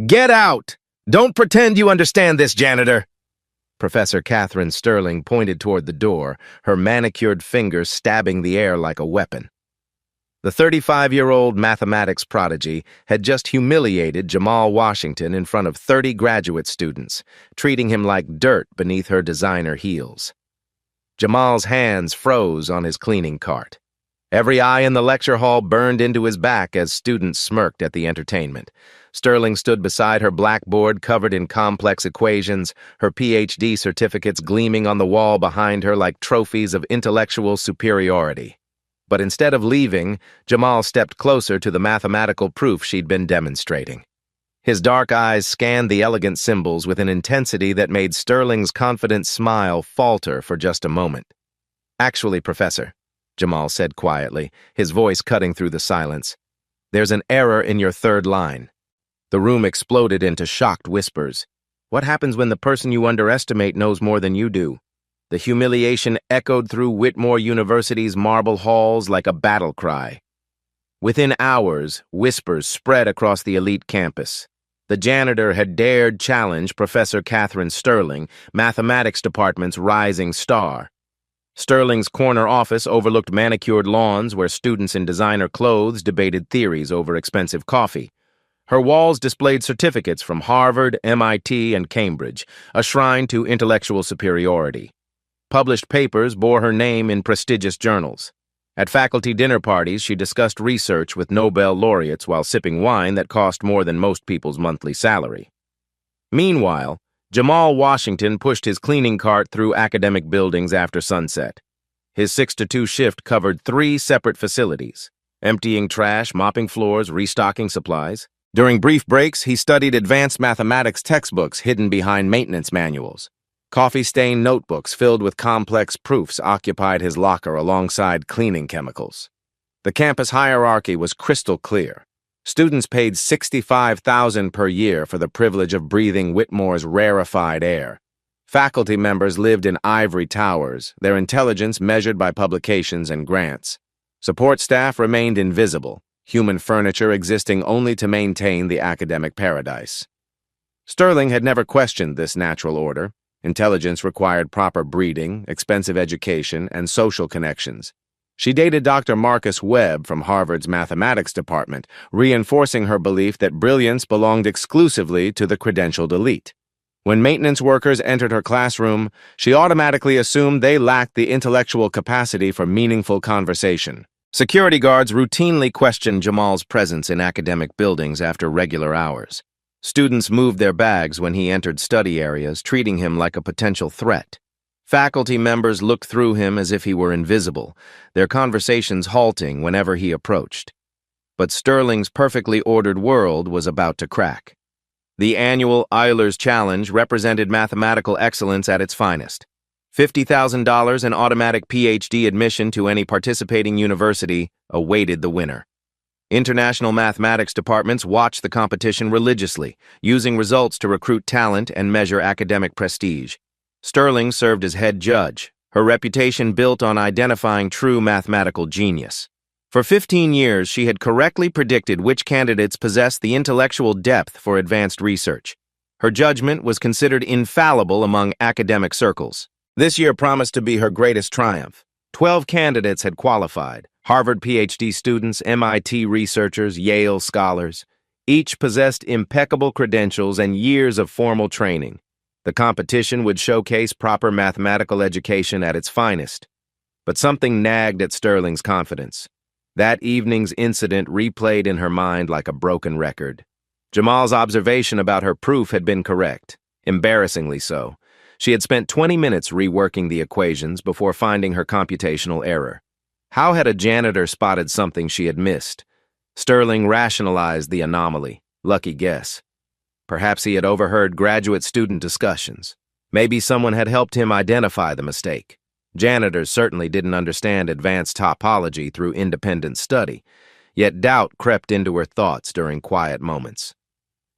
Get out! Don't pretend you understand this, Janitor! Professor Catherine Sterling pointed toward the door, her manicured fingers stabbing the air like a weapon. The 35-year-old mathematics prodigy had just humiliated Jamal Washington in front of 30 graduate students, treating him like dirt beneath her designer heels. Jamal's hands froze on his cleaning cart. Every eye in the lecture hall burned into his back as students smirked at the entertainment. Sterling stood beside her blackboard covered in complex equations, her PhD certificates gleaming on the wall behind her like trophies of intellectual superiority. But instead of leaving, Jamal stepped closer to the mathematical proof she'd been demonstrating. His dark eyes scanned the elegant symbols with an intensity that made Sterling's confident smile falter for just a moment. "Actually, Professor," Jamal said quietly, his voice cutting through the silence, "there's an error in your third line." The room exploded into shocked whispers. What happens when the person you underestimate knows more than you do? The humiliation echoed through Whitmore University's marble halls like a battle cry. Within hours, whispers spread across the elite campus. The janitor had dared challenge Professor Catherine Sterling, mathematics department's rising star. Sterling's corner office overlooked manicured lawns where students in designer clothes debated theories over expensive coffee. Her walls displayed certificates from Harvard, MIT, and Cambridge, a shrine to intellectual superiority. Published papers bore her name in prestigious journals. At faculty dinner parties, she discussed research with Nobel laureates while sipping wine that cost more than most people's monthly salary. Meanwhile, Jamal Washington pushed his cleaning cart through academic buildings after sunset. His 6-to-2 shift covered 3 separate facilities, emptying trash, mopping floors, restocking supplies. During brief breaks, he studied advanced mathematics textbooks hidden behind maintenance manuals. Coffee-stained notebooks filled with complex proofs occupied his locker alongside cleaning chemicals. The campus hierarchy was crystal clear. Students paid $65,000 per year for the privilege of breathing Whitmore's rarefied air. Faculty members lived in ivory towers, their intelligence measured by publications and grants. Support staff remained invisible, human furniture existing only to maintain the academic paradise. Sterling had never questioned this natural order. Intelligence required proper breeding, expensive education, and social connections. She dated Dr. Marcus Webb from Harvard's mathematics department, reinforcing her belief that brilliance belonged exclusively to the credentialed elite. When maintenance workers entered her classroom, she automatically assumed they lacked the intellectual capacity for meaningful conversation. Security guards routinely questioned Jamal's presence in academic buildings after regular hours. Students moved their bags when he entered study areas, treating him like a potential threat. Faculty members looked through him as if he were invisible, their conversations halting whenever he approached. But Sterling's perfectly ordered world was about to crack. The annual Eilers Challenge represented mathematical excellence at its finest. $50,000 in automatic PhD admission to any participating university awaited the winner. International mathematics departments watched the competition religiously, using results to recruit talent and measure academic prestige. Sterling served as head judge, her reputation built on identifying true mathematical genius. For 15 years, she had correctly predicted which candidates possessed the intellectual depth for advanced research. Her judgment was considered infallible among academic circles. This year promised to be her greatest triumph. 12 candidates had qualified. Harvard PhD students, MIT researchers, Yale scholars. Each possessed impeccable credentials and years of formal training. The competition would showcase proper mathematical education at its finest. But something nagged at Sterling's confidence. That evening's incident replayed in her mind like a broken record. Jamal's observation about her proof had been correct, embarrassingly so. She had spent 20 minutes reworking the equations before finding her computational error. How had a janitor spotted something she had missed? Sterling rationalized the anomaly. Lucky guess. Perhaps he had overheard graduate student discussions. Maybe someone had helped him identify the mistake. Janitors certainly didn't understand advanced topology through independent study, yet doubt crept into her thoughts during quiet moments.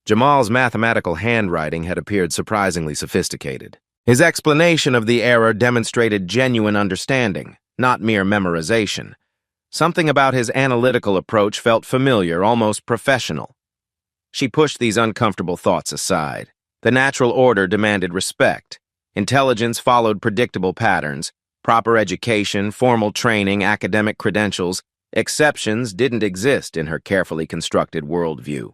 Jamal's mathematical handwriting had appeared surprisingly sophisticated. His explanation of the error demonstrated genuine understanding, not mere memorization. Something about his analytical approach felt familiar, almost professional. She pushed these uncomfortable thoughts aside. The natural order demanded respect. Intelligence followed predictable patterns. Proper education, formal training, academic credentials. Exceptions didn't exist in her carefully constructed worldview.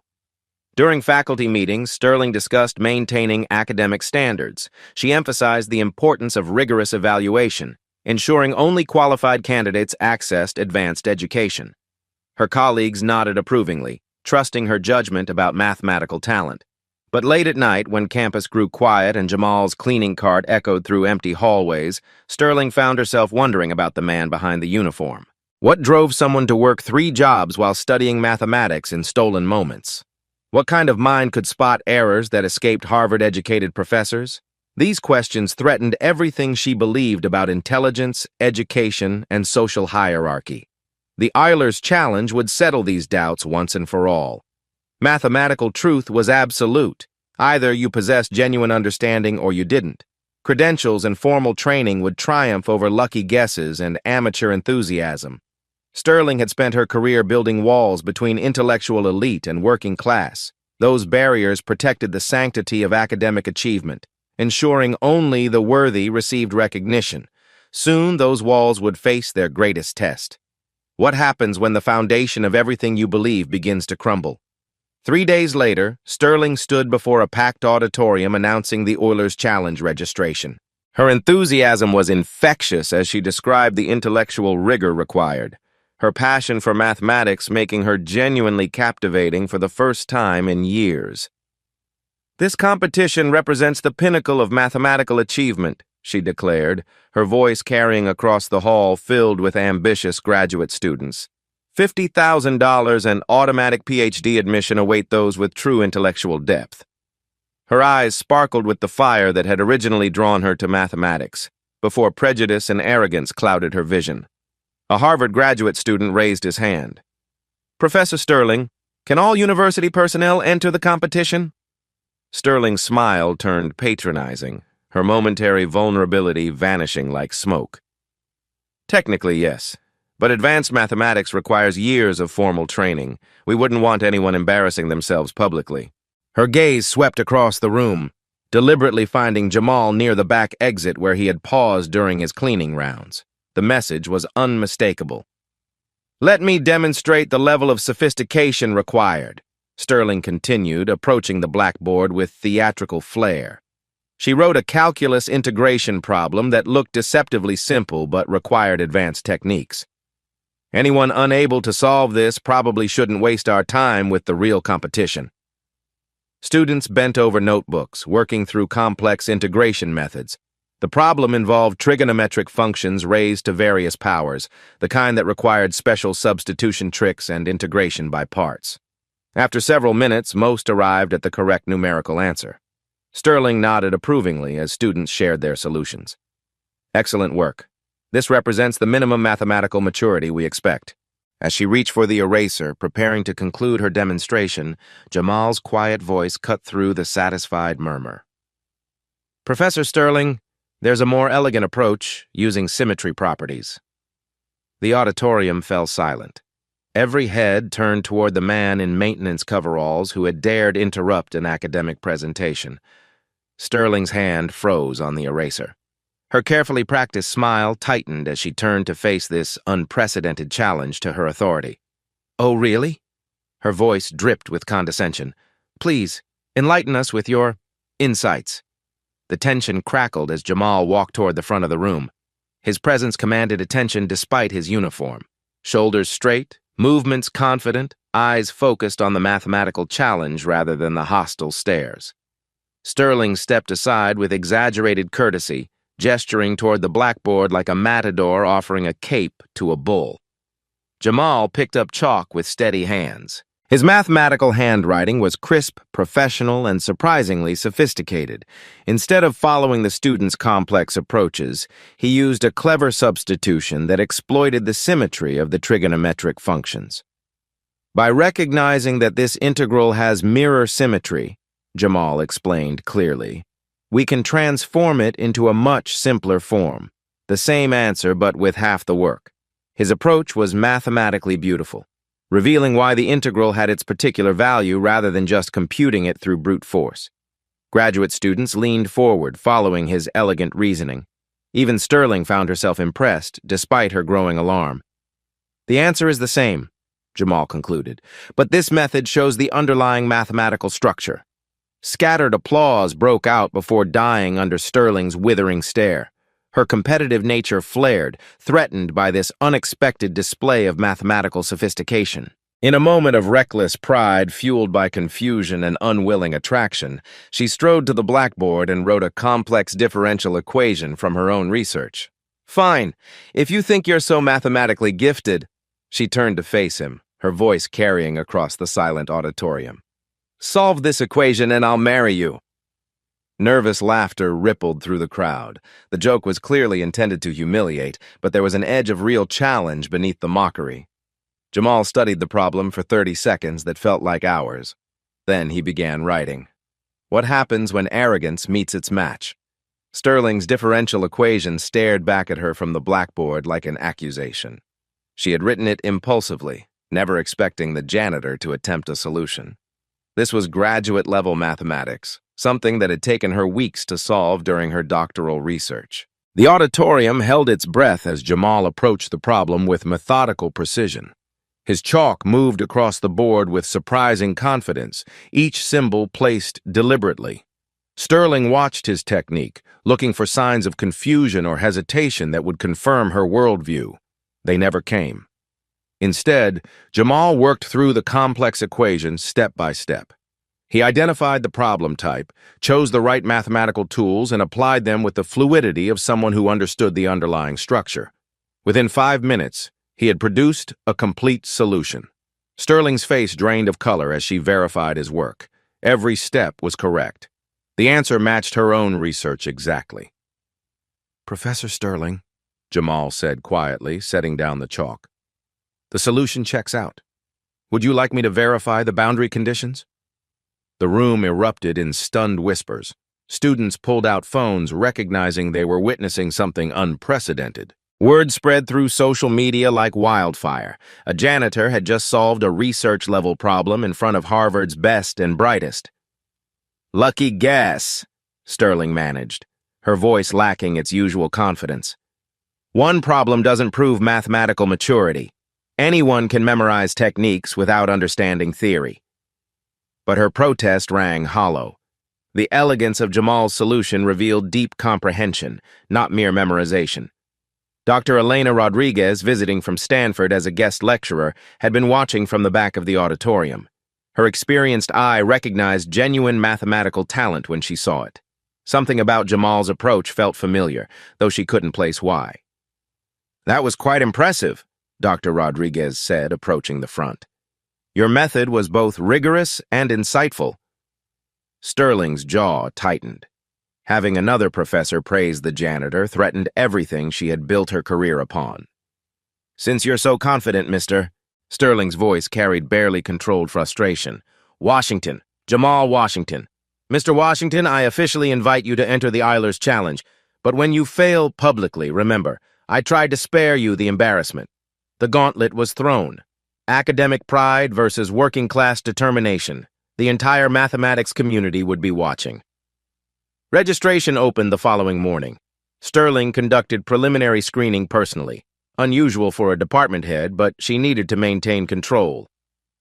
During faculty meetings, Sterling discussed maintaining academic standards. She emphasized the importance of rigorous evaluation, ensuring only qualified candidates accessed advanced education. Her colleagues nodded approvingly, trusting her judgment about mathematical talent. But late at night, when campus grew quiet and Jamal's cleaning cart echoed through empty hallways, Sterling found herself wondering about the man behind the uniform. What drove someone to work 3 jobs while studying mathematics in stolen moments? What kind of mind could spot errors that escaped Harvard-educated professors? These questions threatened everything she believed about intelligence, education, and social hierarchy. The Euler's challenge would settle these doubts once and for all. Mathematical truth was absolute. Either you possessed genuine understanding or you didn't. Credentials and formal training would triumph over lucky guesses and amateur enthusiasm. Sterling had spent her career building walls between intellectual elite and working class. Those barriers protected the sanctity of academic achievement, ensuring only the worthy received recognition. Soon those walls would face their greatest test. What happens when the foundation of everything you believe begins to crumble? 3 days later, Sterling stood before a packed auditorium announcing the Euler's Challenge registration. Her enthusiasm was infectious as she described the intellectual rigor required, her passion for mathematics making her genuinely captivating for the first time in years. "This competition represents the pinnacle of mathematical achievement," she declared, her voice carrying across the hall filled with ambitious graduate students. $50,000 and automatic PhD admission await those with true intellectual depth. Her eyes sparkled with the fire that had originally drawn her to mathematics, before prejudice and arrogance clouded her vision. A Harvard graduate student raised his hand. "Professor Sterling, can all university personnel enter the competition?" Sterling's smile turned patronizing, her momentary vulnerability vanishing like smoke. "Technically, yes. But advanced mathematics requires years of formal training. We wouldn't want anyone embarrassing themselves publicly." Her gaze swept across the room, deliberately finding Jamal near the back exit where he had paused during his cleaning rounds. The message was unmistakable. "Let me demonstrate the level of sophistication required," Sterling continued, approaching the blackboard with theatrical flair. She wrote a calculus integration problem that looked deceptively simple but required advanced techniques. "Anyone unable to solve this probably shouldn't waste our time with the real competition." Students bent over notebooks, working through complex integration methods. The problem involved trigonometric functions raised to various powers, the kind that required special substitution tricks and integration by parts. After several minutes, most arrived at the correct numerical answer. Sterling nodded approvingly as students shared their solutions. "Excellent work. This represents the minimum mathematical maturity we expect." As she reached for the eraser, preparing to conclude her demonstration, Jamal's quiet voice cut through the satisfied murmur. "Professor Sterling, there's a more elegant approach, using symmetry properties." The auditorium fell silent. Every head turned toward the man in maintenance coveralls who had dared interrupt an academic presentation. Sterling's hand froze on the eraser. Her carefully practiced smile tightened as she turned to face this unprecedented challenge to her authority. "Oh, really?" Her voice dripped with condescension. "Please, enlighten us with your insights." The tension crackled as Jamal walked toward the front of the room. His presence commanded attention despite his uniform. Shoulders straight, movements confident, eyes focused on the mathematical challenge rather than the hostile stares. Sterling stepped aside with exaggerated courtesy, gesturing toward the blackboard like a matador offering a cape to a bull. Jamal picked up chalk with steady hands. His mathematical handwriting was crisp, professional, and surprisingly sophisticated. Instead of following the student's complex approaches, he used a clever substitution that exploited the symmetry of the trigonometric functions. "By recognizing that this integral has mirror symmetry," Jamal explained clearly, "we can transform it into a much simpler form. The same answer, but with half the work." His approach was mathematically beautiful. revealing why the integral had its particular value rather than just computing it through brute force. Graduate students leaned forward, following his elegant reasoning. Even Sterling found herself impressed, despite her growing alarm. The answer is the same, Jamal concluded, but this method shows the underlying mathematical structure. Scattered applause broke out before dying under Sterling's withering stare. Her competitive nature flared, threatened by this unexpected display of mathematical sophistication. In a moment of reckless pride fueled by confusion and unwilling attraction, she strode to the blackboard and wrote a complex differential equation from her own research. "Fine, if you think you're so mathematically gifted," she turned to face him, her voice carrying across the silent auditorium. "Solve this equation and I'll marry you." Nervous laughter rippled through the crowd. The joke was clearly intended to humiliate, but there was an edge of real challenge beneath the mockery. Jamal studied the problem for 30 seconds that felt like hours. Then he began writing. What happens when arrogance meets its match? Sterling's differential equation stared back at her from the blackboard like an accusation. She had written it impulsively, never expecting the janitor to attempt a solution. This was graduate-level mathematics, something that had taken her weeks to solve during her doctoral research. The auditorium held its breath as Jamal approached the problem with methodical precision. His chalk moved across the board with surprising confidence, each symbol placed deliberately. Sterling watched his technique, looking for signs of confusion or hesitation that would confirm her worldview. They never came. Instead, Jamal worked through the complex equation step by step. He identified the problem type, chose the right mathematical tools, and applied them with the fluidity of someone who understood the underlying structure. Within 5 minutes, he had produced a complete solution. Sterling's face drained of color as she verified his work. Every step was correct. The answer matched her own research exactly. "Professor Sterling," Jamal said quietly, setting down the chalk, "the solution checks out. Would you like me to verify the boundary conditions?" The room erupted in stunned whispers. Students pulled out phones, recognizing they were witnessing something unprecedented. Word spread through social media like wildfire. A janitor had just solved a research-level problem in front of Harvard's best and brightest. "Lucky guess," Sterling managed, her voice lacking its usual confidence. "One problem doesn't prove mathematical maturity. Anyone can memorize techniques without understanding theory." But her protest rang hollow. The elegance of Jamal's solution revealed deep comprehension, not mere memorization. Dr. Elena Rodriguez, visiting from Stanford as a guest lecturer, had been watching from the back of the auditorium. Her experienced eye recognized genuine mathematical talent when she saw it. Something about Jamal's approach felt familiar, though she couldn't place why. "That was quite impressive," Dr. Rodriguez said, approaching the front. "Your method was both rigorous and insightful." Sterling's jaw tightened. Having another professor praise the janitor threatened everything she had built her career upon. "Since you're so confident, mister," Sterling's voice carried barely controlled frustration. "Washington, Jamal Washington. Mr. Washington, I officially invite you to enter the Eilers Challenge, but when you fail publicly, remember, I tried to spare you the embarrassment. The gauntlet was thrown. Academic pride versus working-class determination. The entire mathematics community would be watching." Registration opened the following morning. Sterling conducted preliminary screening personally, unusual for a department head, but she needed to maintain control.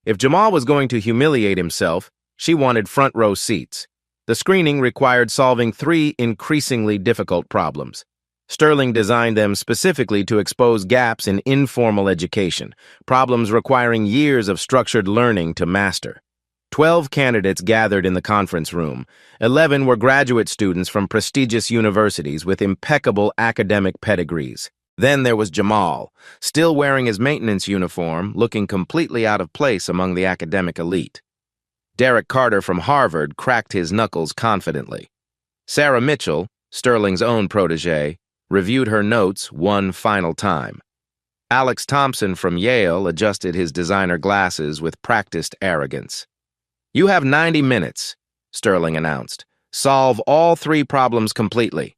If Jamal was going to humiliate himself, she wanted front-row seats. The screening required solving 3 increasingly difficult problems. Sterling designed them specifically to expose gaps in informal education, problems requiring years of structured learning to master. 12 candidates gathered in the conference room. 11 were graduate students from prestigious universities with impeccable academic pedigrees. Then there was Jamal, still wearing his maintenance uniform, looking completely out of place among the academic elite. Derek Carter from Harvard cracked his knuckles confidently. Sarah Mitchell, Sterling's own protege, reviewed her notes one final time. Alex Thompson from Yale adjusted his designer glasses with practiced arrogance. "You have 90 minutes, Sterling announced. "Solve all 3 problems completely.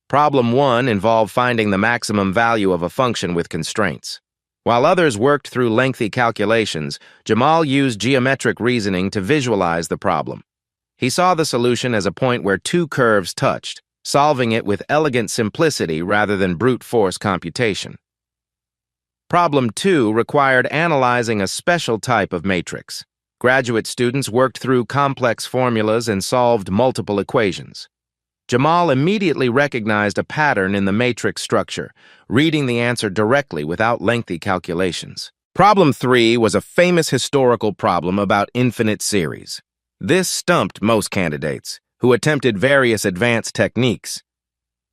Problem 1 involved finding the maximum value of a function with constraints. While others worked through lengthy calculations, Jamal used geometric reasoning to visualize the problem. He saw the solution as a point where two curves touched, solving it with elegant simplicity rather than brute force computation. Problem 2 required analyzing a special type of matrix. Graduate students worked through complex formulas and solved multiple equations. Jamal immediately recognized a pattern in the matrix structure, reading the answer directly without lengthy calculations. Problem 3 was a famous historical problem about infinite series. This stumped most candidates, who attempted various advanced techniques.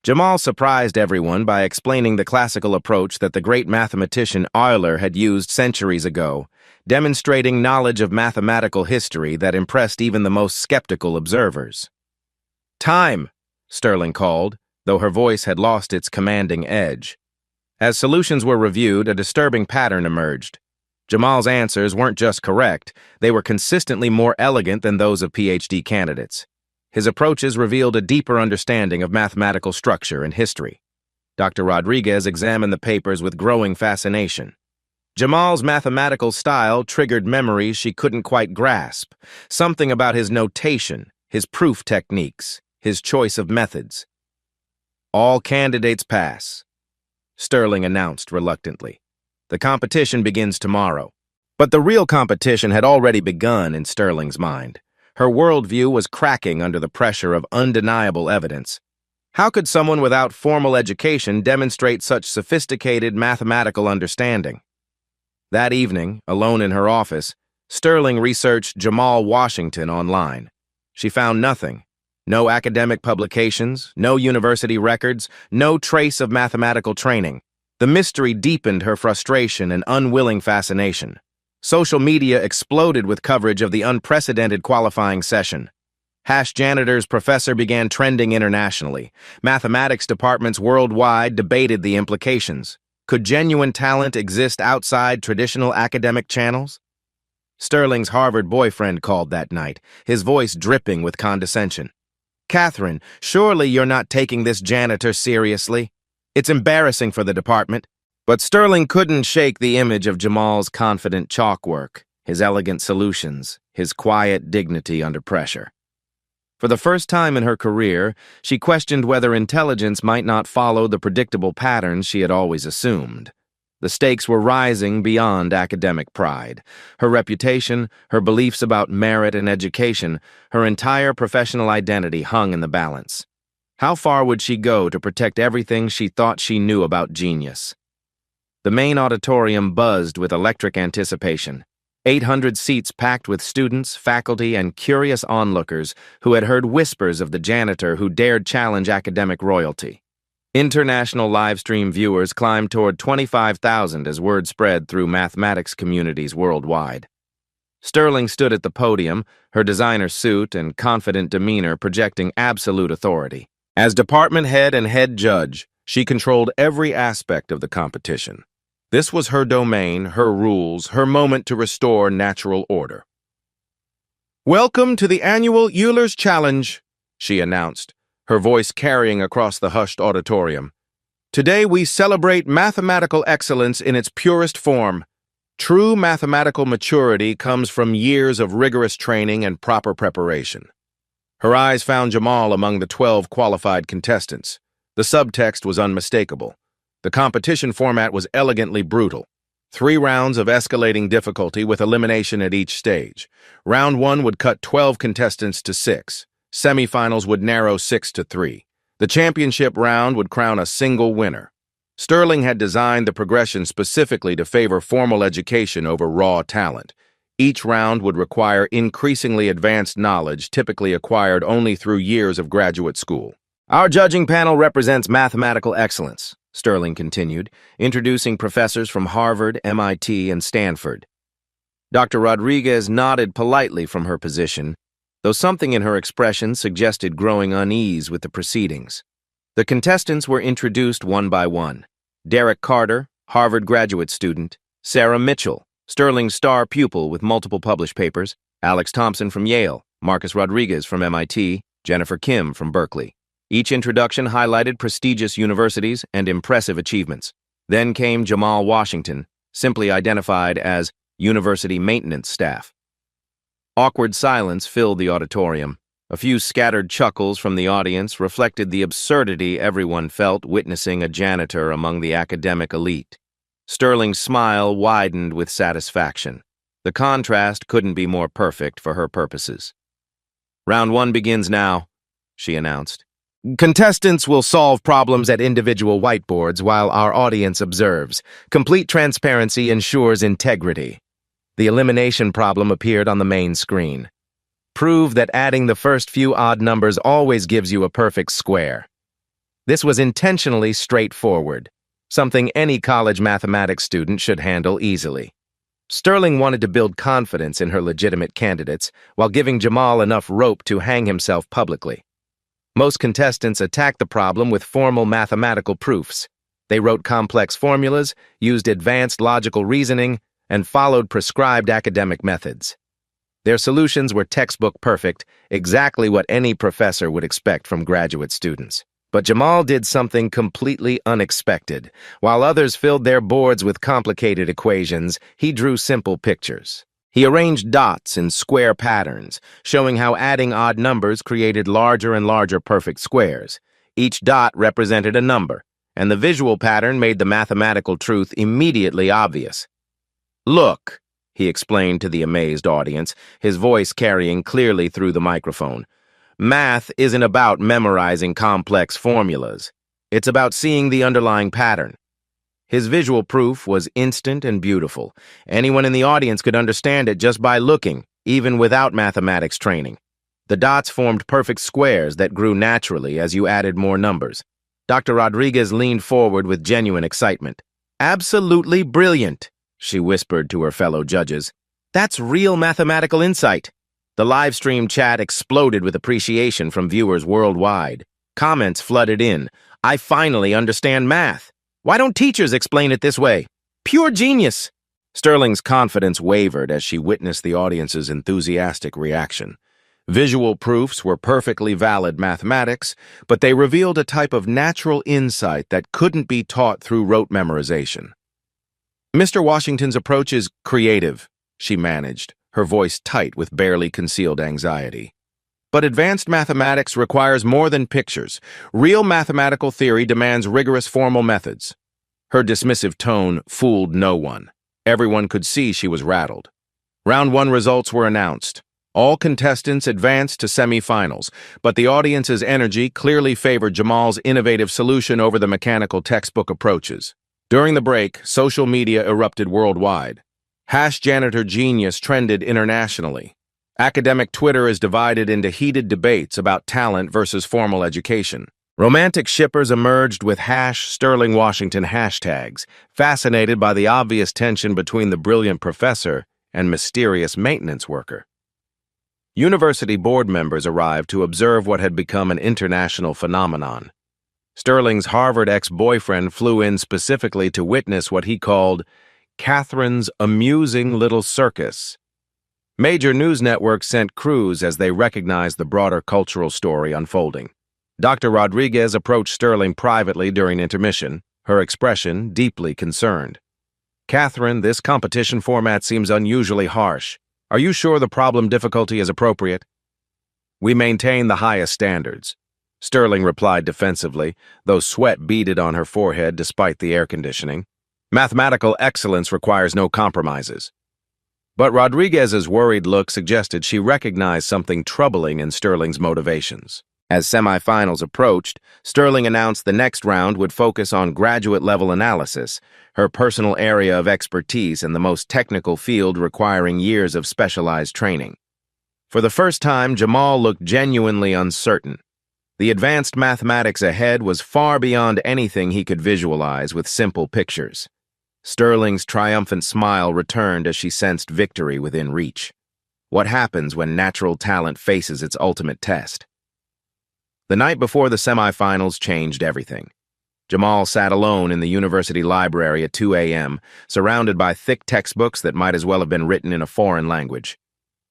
Jamal surprised everyone by explaining the classical approach that the great mathematician Euler had used centuries ago, demonstrating knowledge of mathematical history that impressed even the most skeptical observers. "Time!" Sterling called, though her voice had lost its commanding edge. As solutions were reviewed, a disturbing pattern emerged. Jamal's answers weren't just correct, they were consistently more elegant than those of PhD candidates. His approaches revealed a deeper understanding of mathematical structure and history. Dr. Rodriguez examined the papers with growing fascination. Jamal's mathematical style triggered memories she couldn't quite grasp, something about his notation, his proof techniques, his choice of methods. "All candidates pass," Sterling announced reluctantly. "The competition begins tomorrow." But the real competition had already begun in Sterling's mind. Her worldview was cracking under the pressure of undeniable evidence. How could someone without formal education demonstrate such sophisticated mathematical understanding? That evening, alone in her office, Sterling researched Jamal Washington online. She found nothing. No academic publications, no university records, no trace of mathematical training. The mystery deepened her frustration and unwilling fascination. Social media exploded with coverage of the unprecedented qualifying session. Janitor's professor began trending internationally. Mathematics departments worldwide debated the implications. Could genuine talent exist outside traditional academic channels? Sterling's Harvard boyfriend called that night, his voice dripping with condescension. "Catherine, surely you're not taking this janitor seriously? It's embarrassing for the department." But Sterling couldn't shake the image of Jamal's confident chalkwork, his elegant solutions, his quiet dignity under pressure. For the first time in her career, she questioned whether intelligence might not follow the predictable patterns she had always assumed. The stakes were rising beyond academic pride. Her reputation, her beliefs about merit and education, her entire professional identity hung in the balance. How far would she go to protect everything she thought she knew about genius? The main auditorium buzzed with electric anticipation. 800 seats packed with students, faculty, and curious onlookers who had heard whispers of the janitor who dared challenge academic royalty. International live-stream viewers climbed toward 25,000 as word spread through mathematics communities worldwide. Sterling stood at the podium, her designer suit and confident demeanor projecting absolute authority. As department head and head judge, she controlled every aspect of the competition. This was her domain, her rules, her moment to restore natural order. "Welcome to the annual Euler's Challenge," she announced, her voice carrying across the hushed auditorium. "Today we celebrate mathematical excellence in its purest form. True mathematical maturity comes from years of rigorous training and proper preparation." Her eyes found Jamal among the 12 qualified contestants. The subtext was unmistakable. The competition format was elegantly brutal. 3 rounds of escalating difficulty with elimination at each stage. Round 1 would cut 12 contestants to 6. Semifinals would narrow 6 to 3. The championship round would crown a single winner. Sterling had designed the progression specifically to favor formal education over raw talent. Each round would require increasingly advanced knowledge typically acquired only through years of graduate school. "Our judging panel represents mathematical excellence," Sterling continued, introducing professors from Harvard, MIT, and Stanford. Dr. Rodriguez nodded politely from her position, though something in her expression suggested growing unease with the proceedings. The contestants were introduced one by one. Derek Carter, Harvard graduate student; Sarah Mitchell, Sterling's star pupil with multiple published papers; Alex Thompson from Yale; Marcus Rodriguez from MIT; Jennifer Kim from Berkeley. Each introduction highlighted prestigious universities and impressive achievements. Then came Jamal Washington, simply identified as university maintenance staff. Awkward silence filled the auditorium. A few scattered chuckles from the audience reflected the absurdity everyone felt witnessing a janitor among the academic elite. Sterling's smile widened with satisfaction. The contrast couldn't be more perfect for her purposes. "Round 1 begins now," she announced. "Contestants will solve problems at individual whiteboards while our audience observes. Complete transparency ensures integrity." The elimination problem appeared on the main screen. "Prove that adding the first few odd numbers always gives you a perfect square." This was intentionally straightforward, something any college mathematics student should handle easily. Sterling wanted to build confidence in her legitimate candidates while giving Jamal enough rope to hang himself publicly. Most contestants attacked the problem with formal mathematical proofs. They wrote complex formulas, used advanced logical reasoning, and followed prescribed academic methods. Their solutions were textbook perfect, exactly what any professor would expect from graduate students. But Jamal did something completely unexpected. While others filled their boards with complicated equations, he drew simple pictures. He arranged dots in square patterns, showing how adding odd numbers created larger and larger perfect squares. Each dot represented a number, and the visual pattern made the mathematical truth immediately obvious. "Look," he explained to the amazed audience, his voice carrying clearly through the microphone. "Math isn't about memorizing complex formulas. It's about seeing the underlying pattern." His visual proof was instant and beautiful. Anyone in the audience could understand it just by looking, even without mathematics training. The dots formed perfect squares that grew naturally as you added more numbers. Dr. Rodriguez leaned forward with genuine excitement. "Absolutely brilliant," she whispered to her fellow judges. "That's real mathematical insight." The live stream chat exploded with appreciation from viewers worldwide. Comments flooded in. "I finally understand math. Why don't teachers explain it this way? Pure genius." Sterling's confidence wavered as she witnessed the audience's enthusiastic reaction. Visual proofs were perfectly valid mathematics, but they revealed a type of natural insight that couldn't be taught through rote memorization. "Mr. Washington's approach is creative," she managed, her voice tight with barely concealed anxiety. "But advanced mathematics requires more than pictures. Real mathematical theory demands rigorous formal methods." Her dismissive tone fooled no one. Everyone could see she was rattled. Round 1 results were announced. All contestants advanced to semifinals, but the audience's energy clearly favored Jamal's innovative solution over the mechanical textbook approaches. During the break, social media erupted worldwide. #Janitor Genius trended internationally. Academic Twitter is divided into heated debates about talent versus formal education. Romantic shippers emerged with #Sterling Washington hashtags, fascinated by the obvious tension between the brilliant professor and mysterious maintenance worker. University board members arrived to observe what had become an international phenomenon. Sterling's Harvard ex-boyfriend flew in specifically to witness what he called Catherine's amusing little circus. Major news networks sent crews as they recognized the broader cultural story unfolding. Dr. Rodriguez approached Sterling privately during intermission, her expression deeply concerned. "Catherine, this competition format seems unusually harsh. Are you sure the problem difficulty is appropriate?" "We maintain the highest standards," Sterling replied defensively, though sweat beaded on her forehead despite the air conditioning. "Mathematical excellence requires no compromises." But Rodriguez's worried look suggested she recognized something troubling in Sterling's motivations. As semifinals approached, Sterling announced the next round would focus on graduate-level analysis, her personal area of expertise in the most technical field requiring years of specialized training. For the first time, Jamal looked genuinely uncertain. The advanced mathematics ahead was far beyond anything he could visualize with simple pictures. Sterling's triumphant smile returned as she sensed victory within reach. What happens when natural talent faces its ultimate test? The night before the semifinals changed everything. Jamal sat alone in the university library at 2 a.m., surrounded by thick textbooks that might as well have been written in a foreign language.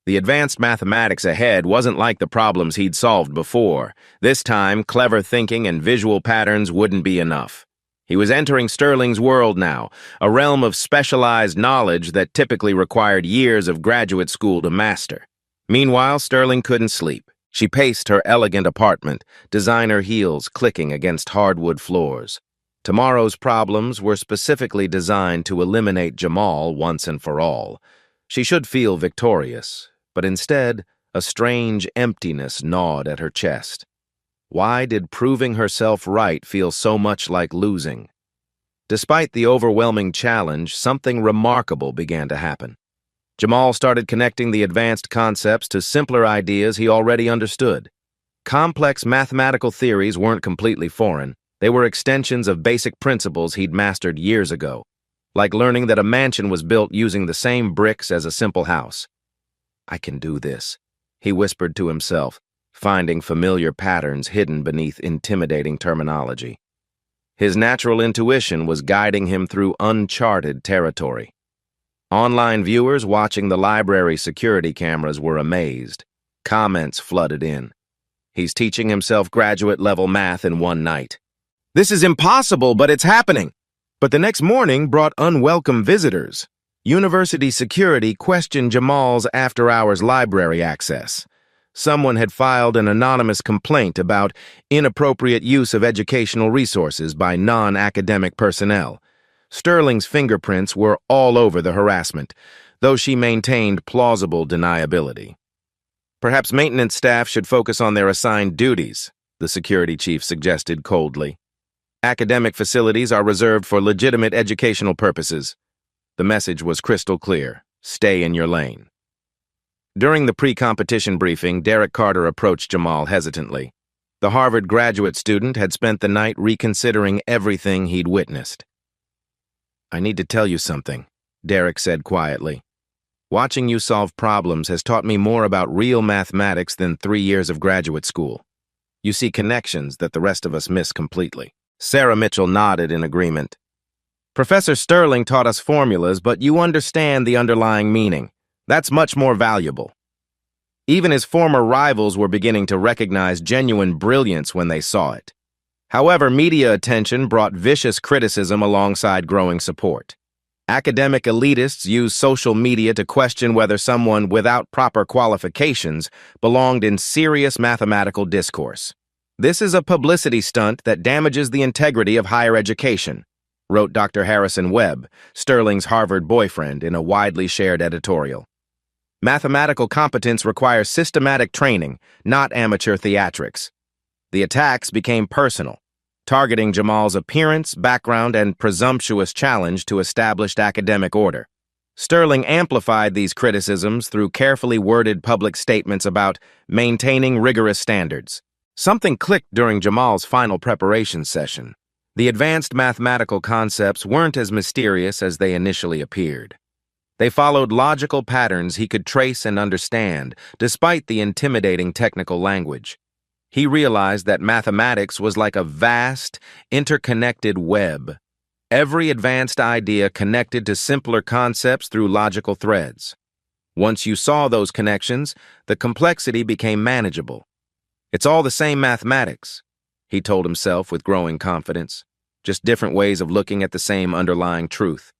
The advanced mathematics ahead wasn't like the problems he'd solved before. This time, clever thinking and visual patterns wouldn't be enough. He was entering Sterling's world now, a realm of specialized knowledge that typically required years of graduate school to master. Meanwhile, Sterling couldn't sleep. She paced her elegant apartment, designer heels clicking against hardwood floors. Tomorrow's problems were specifically designed to eliminate Jamal once and for all. She should feel victorious, but instead, a strange emptiness gnawed at her chest. Why did proving herself right feel so much like losing? Despite the overwhelming challenge, something remarkable began to happen. Jamal started connecting the advanced concepts to simpler ideas he already understood. Complex mathematical theories weren't completely foreign. They were extensions of basic principles he'd mastered years ago, like learning that a mansion was built using the same bricks as a simple house. "I can do this," he whispered to himself, finding familiar patterns hidden beneath intimidating terminology. His natural intuition was guiding him through uncharted territory. Online viewers watching the library security cameras were amazed. Comments flooded in. "He's teaching himself graduate-level math in one night. This is impossible, but it's happening." But the next morning brought unwelcome visitors. University security questioned Jamal's after-hours library access. Someone had filed an anonymous complaint about inappropriate use of educational resources by non-academic personnel. Sterling's fingerprints were all over the harassment, though she maintained plausible deniability. "Perhaps maintenance staff should focus on their assigned duties," the security chief suggested coldly. "Academic facilities are reserved for legitimate educational purposes." The message was crystal clear: stay in your lane. During the pre-competition briefing, Derek Carter approached Jamal hesitantly. The Harvard graduate student had spent the night reconsidering everything he'd witnessed. "I need to tell you something," Derek said quietly. "Watching you solve problems has taught me more about real mathematics than 3 years of graduate school. You see connections that the rest of us miss completely." Sarah Mitchell nodded in agreement. "Professor Sterling taught us formulas, but you understand the underlying meaning. That's much more valuable." Even his former rivals were beginning to recognize genuine brilliance when they saw it. However, media attention brought vicious criticism alongside growing support. Academic elitists used social media to question whether someone without proper qualifications belonged in serious mathematical discourse. "This is a publicity stunt that damages the integrity of higher education," wrote Dr. Harrison Webb, Sterling's Harvard boyfriend, in a widely shared editorial. "Mathematical competence requires systematic training, not amateur theatrics." The attacks became personal, targeting Jamal's appearance, background, and presumptuous challenge to established academic order. Sterling amplified these criticisms through carefully worded public statements about maintaining rigorous standards. Something clicked during Jamal's final preparation session. The advanced mathematical concepts weren't as mysterious as they initially appeared. They followed logical patterns he could trace and understand, despite the intimidating technical language. He realized that mathematics was like a vast, interconnected web. Every advanced idea connected to simpler concepts through logical threads. Once you saw those connections, the complexity became manageable. "It's all the same mathematics," he told himself with growing confidence, "just different ways of looking at the same underlying truth."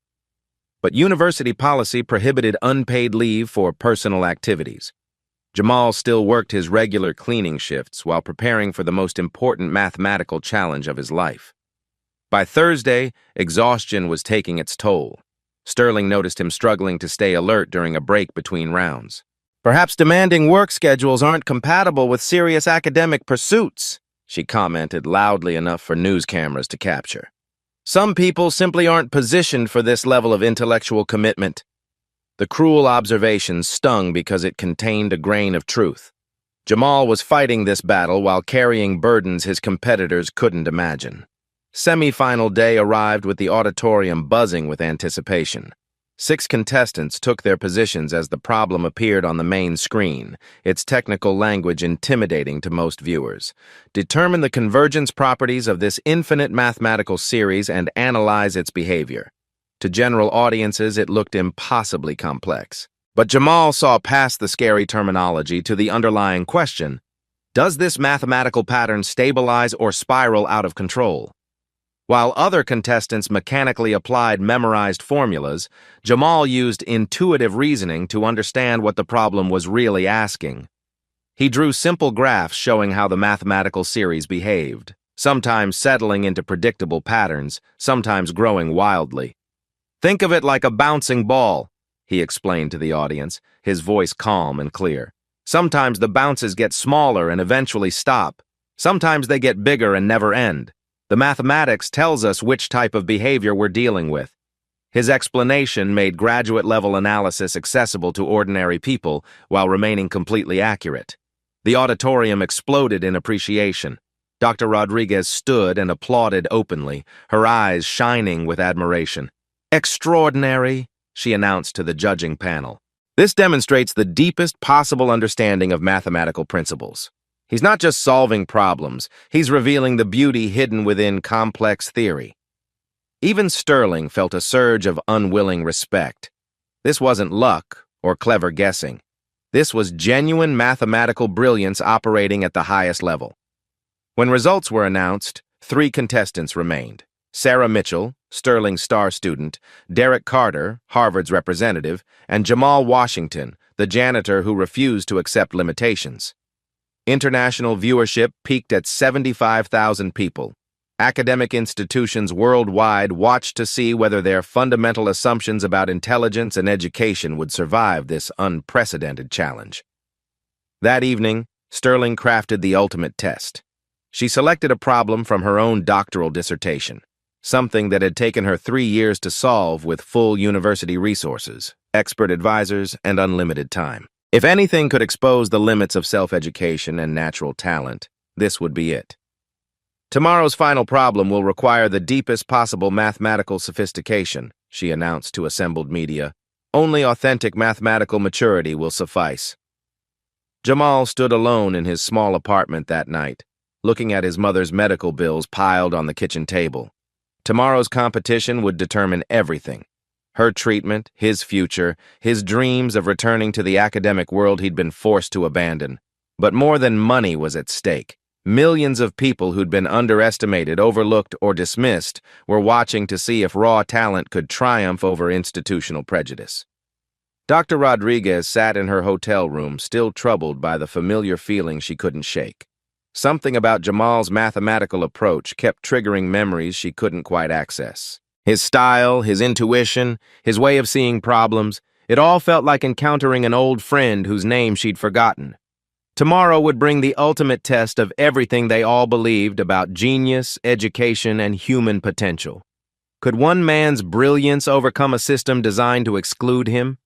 But university policy prohibited unpaid leave for personal activities. Jamal still worked his regular cleaning shifts while preparing for the most important mathematical challenge of his life. By Thursday, exhaustion was taking its toll. Sterling noticed him struggling to stay alert during a break between rounds. "Perhaps demanding work schedules aren't compatible with serious academic pursuits," she commented loudly enough for news cameras to capture. "Some people simply aren't positioned for this level of intellectual commitment." The cruel observation stung because it contained a grain of truth. Jamal was fighting this battle while carrying burdens his competitors couldn't imagine. Semi-final day arrived with the auditorium buzzing with anticipation. 6 contestants took their positions as the problem appeared on the main screen, its technical language intimidating to most viewers. Determine the convergence properties of this infinite mathematical series and analyze its behavior. To general audiences, it looked impossibly complex. But Jamal saw past the scary terminology to the underlying question: does this mathematical pattern stabilize or spiral out of control? While other contestants mechanically applied memorized formulas, Jamal used intuitive reasoning to understand what the problem was really asking. He drew simple graphs showing how the mathematical series behaved, sometimes settling into predictable patterns, sometimes growing wildly. "Think of it like a bouncing ball," he explained to the audience, his voice calm and clear. "Sometimes the bounces get smaller and eventually stop. Sometimes they get bigger and never end. The mathematics tells us which type of behavior we're dealing with." His explanation made graduate-level analysis accessible to ordinary people while remaining completely accurate. The auditorium exploded in appreciation. Dr. Rodriguez stood and applauded openly, her eyes shining with admiration. "Extraordinary," she announced to the judging panel. "This demonstrates the deepest possible understanding of mathematical principles. He's not just solving problems, he's revealing the beauty hidden within complex theory." Even Sterling felt a surge of unwilling respect. This wasn't luck or clever guessing. This was genuine mathematical brilliance operating at the highest level. When results were announced, 3 contestants remained: Sarah Mitchell, Sterling's star student, Derek Carter, Harvard's representative, and Jamal Washington, the janitor who refused to accept limitations. International viewership peaked at 75,000 people. Academic institutions worldwide watched to see whether their fundamental assumptions about intelligence and education would survive this unprecedented challenge. That evening, Sterling crafted the ultimate test. She selected a problem from her own doctoral dissertation, something that had taken her 3 years to solve with full university resources, expert advisors, and unlimited time. If anything could expose the limits of self-education and natural talent, this would be it. "Tomorrow's final problem will require the deepest possible mathematical sophistication," she announced to assembled media. "Only authentic mathematical maturity will suffice." Jamal stood alone in his small apartment that night, looking at his mother's medical bills piled on the kitchen table. Tomorrow's competition would determine everything: her treatment, his future, his dreams of returning to the academic world he'd been forced to abandon. But more than money was at stake. Millions of people who'd been underestimated, overlooked, or dismissed were watching to see if raw talent could triumph over institutional prejudice. Dr. Rodriguez sat in her hotel room, still troubled by the familiar feeling she couldn't shake. Something about Jamal's mathematical approach kept triggering memories she couldn't quite access. His style, his intuition, his way of seeing problems, it all felt like encountering an old friend whose name she'd forgotten. Tomorrow would bring the ultimate test of everything they all believed about genius, education, and human potential. Could one man's brilliance overcome a system designed to exclude him?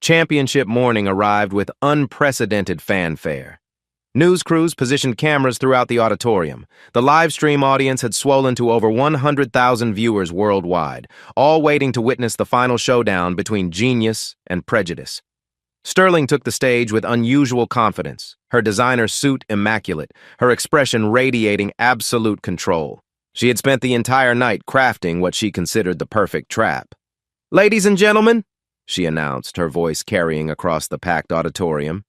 Championship morning arrived with unprecedented fanfare. News crews positioned cameras throughout the auditorium. The live stream audience had swollen to over 100,000 viewers worldwide, all waiting to witness the final showdown between genius and prejudice. Sterling took the stage with unusual confidence, her designer suit immaculate, her expression radiating absolute control. She had spent the entire night crafting what she considered the perfect trap. "Ladies and gentlemen," she announced, her voice carrying across the packed auditorium,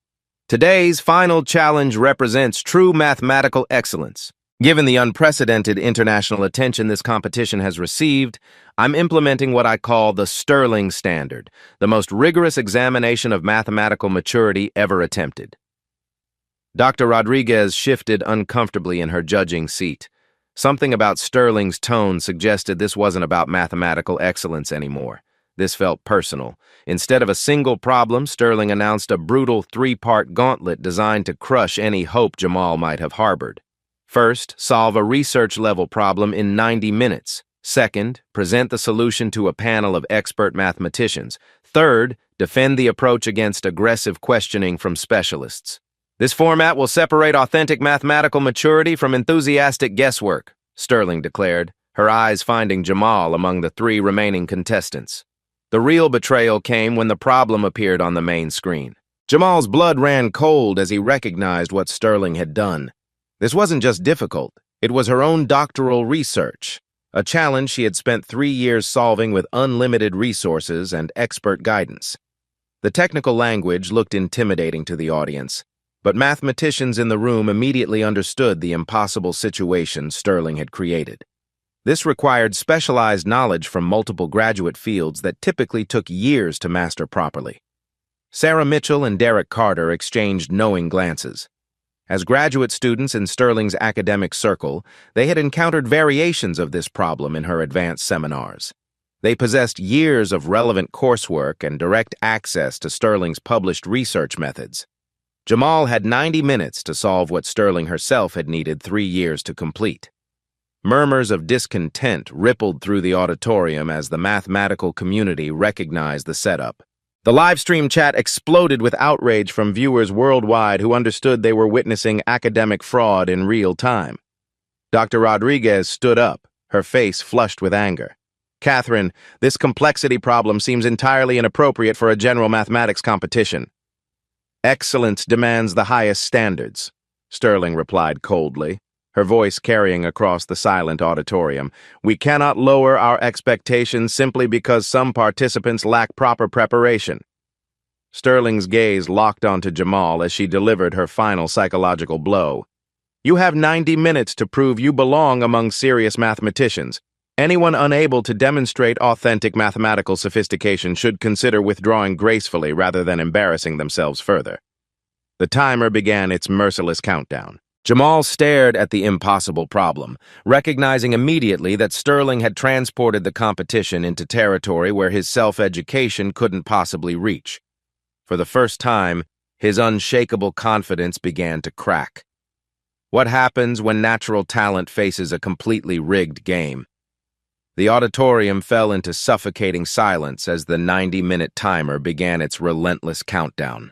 "today's final challenge represents true mathematical excellence. Given the unprecedented international attention this competition has received, I'm implementing what I call the Sterling Standard, the most rigorous examination of mathematical maturity ever attempted." Dr. Rodriguez shifted uncomfortably in her judging seat. Something about Sterling's tone suggested this wasn't about mathematical excellence anymore. This felt personal. Instead of a single problem, Sterling announced a brutal 3-part gauntlet designed to crush any hope Jamal might have harbored. First, solve a research-level problem in 90 minutes. Second, present the solution to a panel of expert mathematicians. Third, defend the approach against aggressive questioning from specialists. "This format will separate authentic mathematical maturity from enthusiastic guesswork," Sterling declared, her eyes finding Jamal among the 3 remaining contestants. The real betrayal came when the problem appeared on the main screen. Jamal's blood ran cold as he recognized what Sterling had done. This wasn't just difficult, it was her own doctoral research, a challenge she had spent 3 years solving with unlimited resources and expert guidance. The technical language looked intimidating to the audience, but mathematicians in the room immediately understood the impossible situation Sterling had created. This required specialized knowledge from multiple graduate fields that typically took years to master properly. Sarah Mitchell and Derek Carter exchanged knowing glances. As graduate students in Sterling's academic circle, they had encountered variations of this problem in her advanced seminars. They possessed years of relevant coursework and direct access to Sterling's published research methods. Jamal had 90 minutes to solve what Sterling herself had needed 3 years to complete. Murmurs of discontent rippled through the auditorium as the mathematical community recognized the setup. The live-stream chat exploded with outrage from viewers worldwide who understood they were witnessing academic fraud in real time. Dr. Rodriguez stood up, her face flushed with anger. "Catherine, this complexity problem seems entirely inappropriate for a general mathematics competition." "Excellence demands the highest standards," Sterling replied coldly, her voice carrying across the silent auditorium. "We cannot lower our expectations simply because some participants lack proper preparation." Sterling's gaze locked onto Jamal as she delivered her final psychological blow. "You have 90 minutes to prove you belong among serious mathematicians. Anyone unable to demonstrate authentic mathematical sophistication should consider withdrawing gracefully rather than embarrassing themselves further." The timer began its merciless countdown. Jamal stared at the impossible problem, recognizing immediately that Sterling had transported the competition into territory where his self-education couldn't possibly reach. For the first time, his unshakable confidence began to crack. What happens when natural talent faces a completely rigged game? The auditorium fell into suffocating silence as the 90-minute timer began its relentless countdown.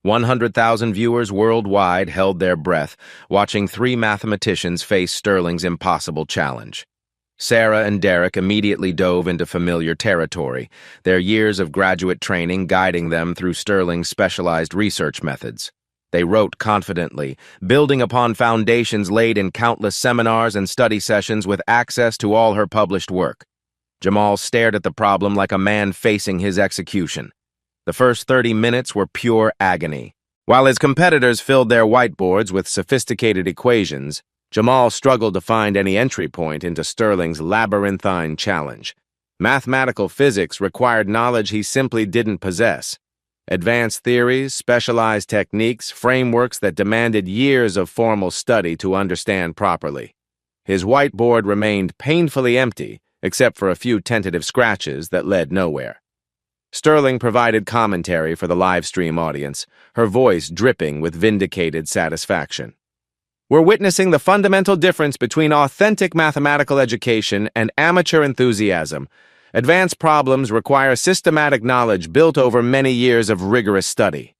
100,000 viewers worldwide held their breath, watching 3 mathematicians face Sterling's impossible challenge. Sarah and Derek immediately dove into familiar territory, their years of graduate training guiding them through Sterling's specialized research methods. They wrote confidently, building upon foundations laid in countless seminars and study sessions with access to all her published work. Jamal stared at the problem like a man facing his execution. The first 30 minutes were pure agony. While his competitors filled their whiteboards with sophisticated equations, Jamal struggled to find any entry point into Sterling's labyrinthine challenge. Mathematical physics required knowledge he simply didn't possess. Advanced theories, specialized techniques, frameworks that demanded years of formal study to understand properly. His whiteboard remained painfully empty, except for a few tentative scratches that led nowhere. Sterling provided commentary for the live stream audience, her voice dripping with vindicated satisfaction. "We're witnessing the fundamental difference between authentic mathematical education and amateur enthusiasm. Advanced problems require systematic knowledge built over many years of rigorous study."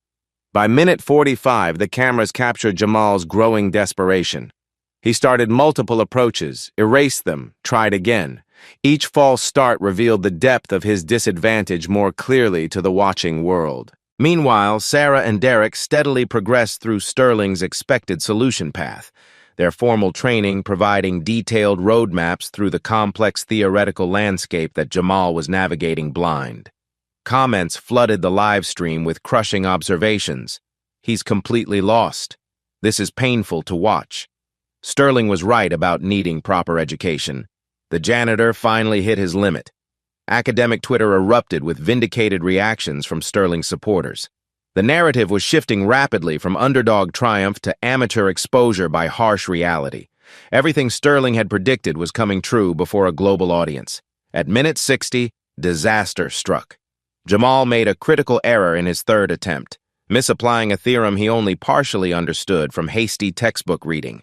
By minute 45, the cameras captured Jamal's growing desperation. He started multiple approaches, erased them, tried again. Each false start revealed the depth of his disadvantage more clearly to the watching world. Meanwhile, Sarah and Derek steadily progressed through Sterling's expected solution path, their formal training providing detailed roadmaps through the complex theoretical landscape that Jamal was navigating blind. Comments flooded the live stream with crushing observations. "He's completely lost. This is painful to watch." Sterling was right about needing proper education. The janitor finally hit his limit. Academic Twitter erupted with vindicated reactions from Sterling's supporters. The narrative was shifting rapidly from underdog triumph to amateur exposure by harsh reality. Everything Sterling had predicted was coming true before a global audience. At minute 60, disaster struck. Jamal made a critical error in his third attempt, misapplying a theorem he only partially understood from hasty textbook reading.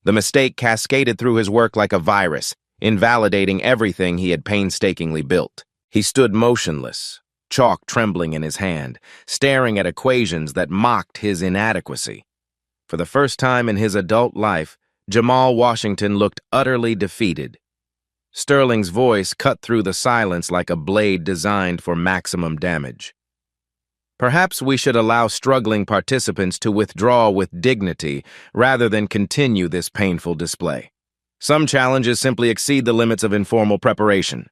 The mistake cascaded through his work like a virus, invalidating everything he had painstakingly built. He stood motionless, chalk trembling in his hand, staring at equations that mocked his inadequacy. For the first time in his adult life, Jamal Washington looked utterly defeated. Sterling's voice cut through the silence like a blade designed for maximum damage. "Perhaps we should allow struggling participants to withdraw with dignity rather than continue this painful display. Some challenges simply exceed the limits of informal preparation."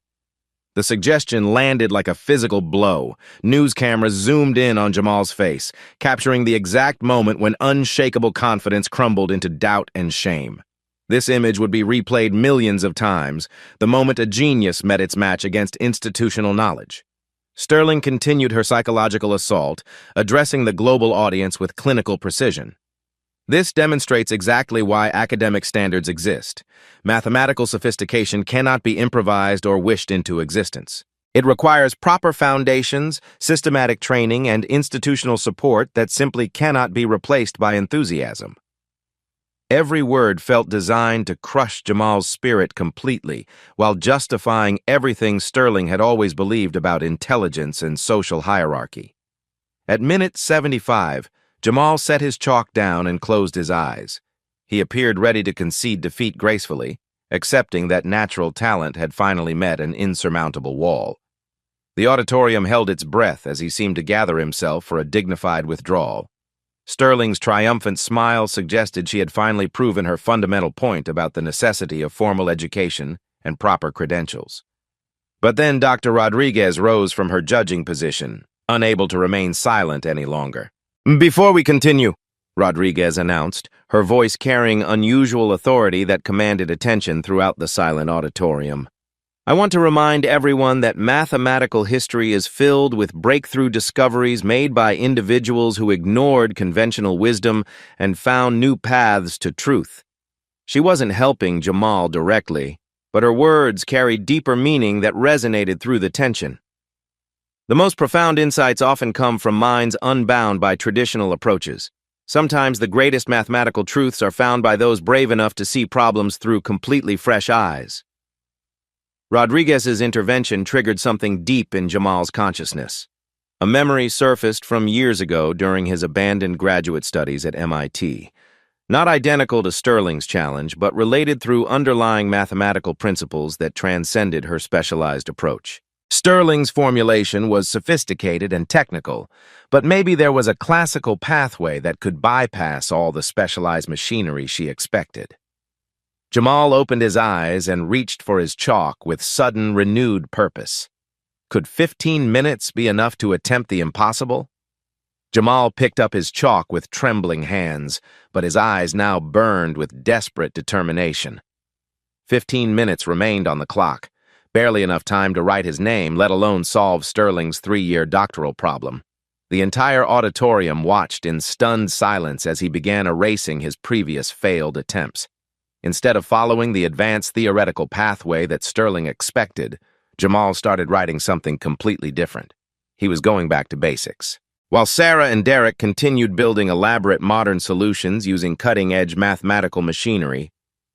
The suggestion landed like a physical blow. News cameras zoomed in on Jamal's face, capturing the exact moment when unshakable confidence crumbled into doubt and shame. This image would be replayed millions of times the moment a genius met its match against institutional knowledge. Sterling continued her psychological assault, addressing the global audience with clinical precision. This demonstrates exactly why academic standards exist. Mathematical sophistication cannot be improvised or wished into existence. It requires proper foundations, systematic training, and institutional support that simply cannot be replaced by enthusiasm. Every word felt designed to crush Jamal's spirit completely, while justifying everything Sterling had always believed about intelligence and social hierarchy. At minute 75, Jamal set his chalk down and closed his eyes. He appeared ready to concede defeat gracefully, accepting that natural talent had finally met an insurmountable wall. The auditorium held its breath as he seemed to gather himself for a dignified withdrawal. Sterling's triumphant smile suggested she had finally proven her fundamental point about the necessity of formal education and proper credentials. But then Dr. Rodriguez rose from her judging position, unable to remain silent any longer. "Before we continue," Rodriguez announced, her voice carrying unusual authority that commanded attention throughout the silent auditorium, "I want to remind everyone that mathematical history is filled with breakthrough discoveries made by individuals who ignored conventional wisdom and found new paths to truth." She wasn't helping Jamal directly, but her words carried deeper meaning that resonated through the tension. The most profound insights often come from minds unbound by traditional approaches. Sometimes the greatest mathematical truths are found by those brave enough to see problems through completely fresh eyes. Rodriguez's intervention triggered something deep in Jamal's consciousness. A memory surfaced from years ago during his abandoned graduate studies at MIT. Not identical to Sterling's challenge, but related through underlying mathematical principles that transcended her specialized approach. Sterling's formulation was sophisticated and technical, but maybe there was a classical pathway that could bypass all the specialized machinery she expected. Jamal opened his eyes and reached for his chalk with sudden, renewed purpose. Could 15 minutes be enough to attempt the impossible? Jamal picked up his chalk with trembling hands, but his eyes now burned with desperate determination. 15 minutes remained on the clock, barely enough time to write his name, let alone solve Sterling's 3-year doctoral problem. The entire auditorium watched in stunned silence as he began erasing his previous failed attempts. Instead of following the advanced theoretical pathway that Sterling expected, Jamal started writing something completely different. He was going back to basics. While Sarah and Derek continued building elaborate modern solutions using cutting-edge mathematical machinery,